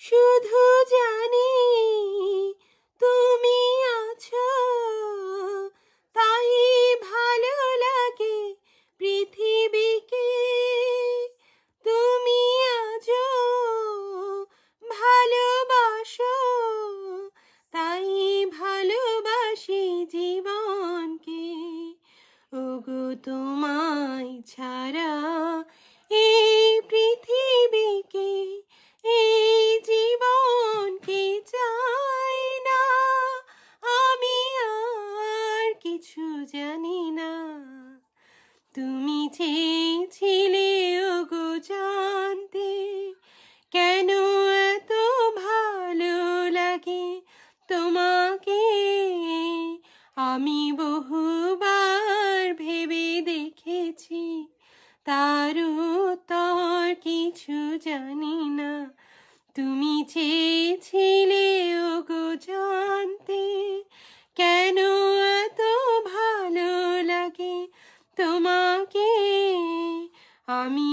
শুধু জানি তুমি আছো, তাই ভালো লাগে পৃথিবীকে। তুমি আজও ভালোবাসো, তাই ভালোবাসি জীবনকে। ওগো তোমায় ছাড়া এই পৃথিবীকে, এই জীবনকে চাই না। আমি আর কিছু জানি না। তুমি চেয়েছিলে ওগো জানতে, কেন এত ভালো লাগে তোমাকে। আমি বহুবার ভেবে দেখেছি, তার উত্তর কিছু জানি না। তুমি চেয়েছিলে ওগো জানতে, কেন এত ভালো লাগে তোমাকে। আমি